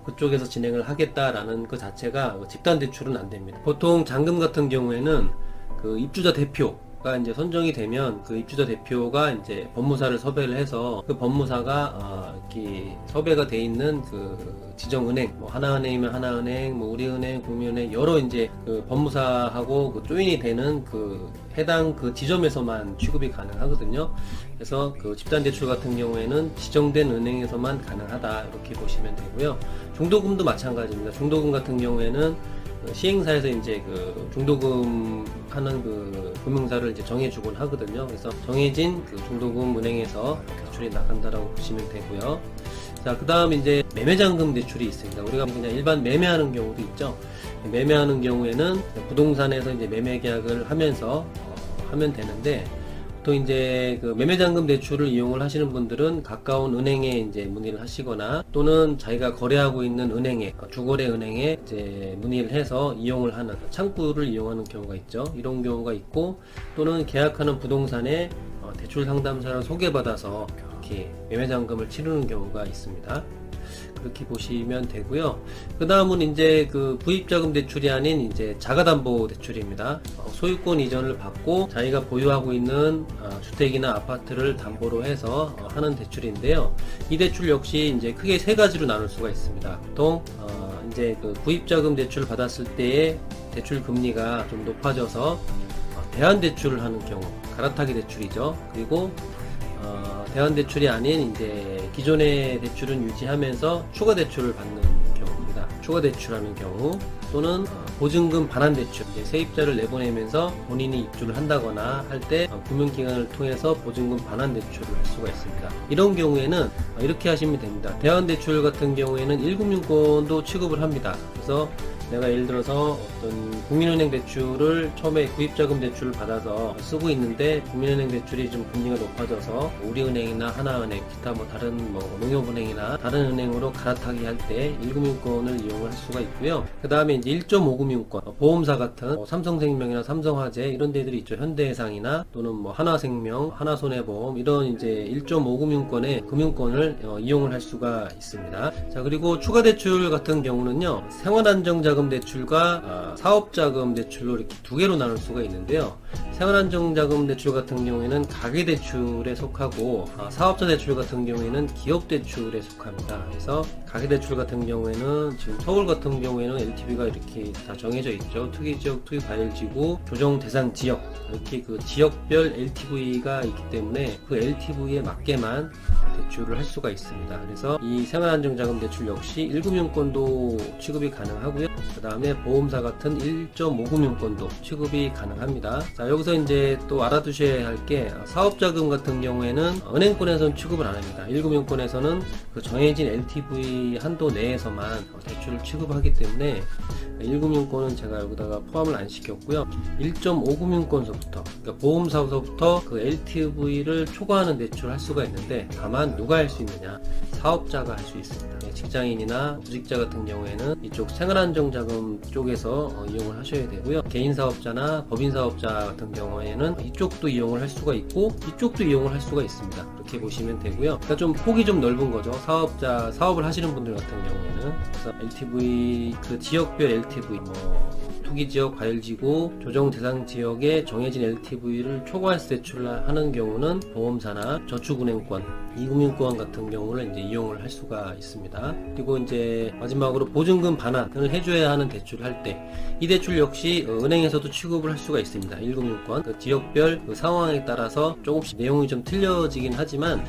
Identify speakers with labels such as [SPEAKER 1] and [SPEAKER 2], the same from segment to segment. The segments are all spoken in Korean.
[SPEAKER 1] 그쪽에서 진행을 하겠다라는 그 자체가 집단 대출은 안 됩니다. 보통 잔금 같은 경우에는 그 입주자 대표가 이제 선정이 되면 그 입주자 대표가 이제 법무사를 섭외를 해서 그 법무사가 이렇게 섭외가 돼 있는 그 지정은행, 뭐 하나은행이면 하나은행, 뭐 우리은행, 국민은행 여러 이제 그 법무사하고 그 조인이 되는 그 해당 그 지점에서만 취급이 가능하거든요. 그래서 그 집단 대출 같은 경우에는 지정된 은행에서만 가능하다 이렇게 보시면 되고요. 중도금도 마찬가지입니다. 중도금 같은 경우에는 그 시행사에서 이제 그 중도금 하는 그 금융사를 이제 정해주곤 하거든요. 그래서 정해진 그 중도금 은행에서 대출이 나간다라고 보시면 되고요. 자, 그 다음 이제 매매잔금 대출이 있습니다. 우리가 그냥 일반 매매하는 경우도 있죠. 매매하는 경우에는 부동산에서 이제 매매 계약을 하면서 하면 되는데, 또 이제 그 매매잔금 대출을 이용을 하시는 분들은 가까운 은행에 이제 문의를 하시거나 또는 자기가 거래하고 있는 은행에 주거래 은행에 이제 문의를 해서 이용을 하는 창구를 이용하는 경우가 있죠. 이런 경우가 있고, 또는 계약하는 부동산에 대출 상담사를 소개받아서 이렇게 매매잔금을 치르는 경우가 있습니다. 그렇게 보시면 되고요. 그 다음은 이제 그 부입자금 대출이 아닌 이제 자가담보 대출입니다. 소유권 이전을 받고 자기가 보유하고 있는 주택이나 아파트를 담보로 해서 하는 대출인데요. 이 대출 역시 이제 크게 세 가지로 나눌 수가 있습니다. 보통 이제 그 부입자금 대출을 받았을 때의 대출 금리가 좀 높아져서 대안 대출을 하는 경우, 갈아타기 대출이죠. 그리고 대안 대출이 아닌 이제 기존의 대출은 유지하면서 추가 대출을 받는 경우입니다. 추가 대출하는 경우, 또는 보증금 반환 대출, 이제 세입자를 내보내면서 본인이 입주를 한다거나 할 때 금융기관을 통해서 보증금 반환 대출을 할 수가 있습니다. 이런 경우에는 이렇게 하시면 됩니다. 대안 대출 같은 경우에는 1금융권도 취급을 합니다. 그래서 내가 예를 들어서 어떤 국민은행 대출을 처음에 구입자금 대출을 받아서 쓰고 있는데 국민은행 대출이 좀 금리가 높아져서 우리은행이나 하나은행, 기타 뭐 다른 뭐 농협은행이나 다른 은행으로 갈아타기 할 때 1금융권을 이용할 수가 있고요. 그 다음에 이제 1.5금융권, 보험사 같은 삼성생명이나 삼성화재 이런 데들이 있죠. 현대해상이나 또는 뭐 하나생명, 하나손해보험 이런 이제 1.5금융권의 금융권을 이용을 할 수가 있습니다. 자, 그리고 추가 대출 같은 경우는요, 생활안정자금 대출과 사업자금 대출로 이렇게 두 개로 나눌 수가 있는데요. 생활안정자금 대출 같은 경우에는 가계대출에 속하고 사업자 대출 같은 경우에는 기업대출에 속합니다. 그래서 가계대출 같은 경우에는 지금 서울 같은 경우에는 LTV가 이렇게 다 정해져 있죠. 특이지역, 특이과열지구, 조정대상지역 이렇게 그 지역별 LTV가 있기 때문에 그 LTV에 맞게만 대출을 할 수가 있습니다. 그래서 이 생활안정자금 대출 역시 1금융권도 취급이 가능하고요. 그 다음에 보험사 같은 1.5금융권도 취급이 가능합니다. 자, 여기서 이제 또 알아두셔야 할 게 사업자금 같은 경우에는 은행권에서는 취급을 안 합니다. 1금융권에서는 그 정해진 LTV 한도 내에서만 대출을 취급하기 때문에 1금융권은 제가 여기다가 포함을 안 시켰고요. 1.5금융권서부터 그러니까 보험사서부터 그 LTV를 초과하는 대출을 할 수가 있는데, 다만 누가 할 수 있느냐? 사업자가 할 수 있습니다. 직장인이나 구직자 같은 경우에는 이쪽 생활안정자금 쪽에서 이용을 하셔야 되고요. 개인사업자나 법인사업자 같은 경우에는 이쪽도 이용을 할 수가 있고 이쪽도 이용을 할 수가 있습니다. 그렇게 보시면 되고요. 그러니까 좀 폭이 좀 넓은 거죠. 사업을 하시는 분들 같은 경우에는. 그래서 LTV, 그 지역별 LTV, 뭐 투기지역, 과열지구, 조정대상지역에 정해진 LTV를 초과해서 대출을 하는 경우는 보험사나 저축은행권, 이금융권 같은 경우를 이제 이용을 할 수가 있습니다. 그리고 이제 마지막으로 보증금 반환을 해줘야 하는 대출을 할 때, 이 대출 역시 은행에서도 취급을 할 수가 있습니다. 1금융권 그 지역별 그 상황에 따라서 조금씩 내용이 좀 틀려지긴 하지만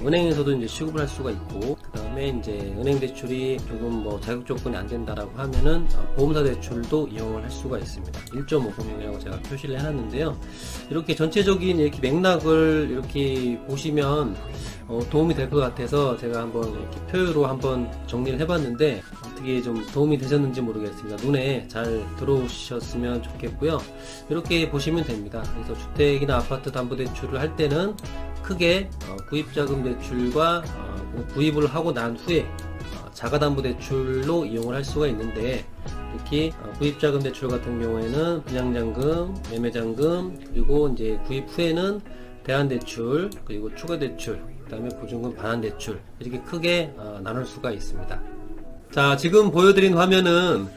[SPEAKER 1] 은행에서도 이제 취급을 할 수가 있고, 그 다음에 이제 은행 대출이 조금 뭐 자격 조건이 안 된다라고 하면은 보험사 대출도 이용을 할 수가 있습니다. 1.5금융이라고 제가 표시를 해놨는데요. 이렇게 전체적인 이렇게 맥락을 이렇게 보시면 도움이 될 것 같아서 제가 한번 이렇게 표로 한번 정리를 해봤는데, 어떻게 좀 도움이 되셨는지 모르겠습니다. 눈에 잘 들어오셨으면 좋겠고요. 이렇게 보시면 됩니다. 그래서 주택이나 아파트 담보대출을 할 때는 크게 구입자금 대출과 구입을 하고 난 후에 자가담보대출로 이용을 할 수가 있는데, 특히 구입자금 대출 같은 경우에는 분양잔금, 매매잔금, 그리고 이제 구입 후에는 대안대출, 그리고 추가대출, 그 다음에 보증금 반환대출, 이렇게 크게 나눌 수가 있습니다. 자, 지금 보여드린 화면은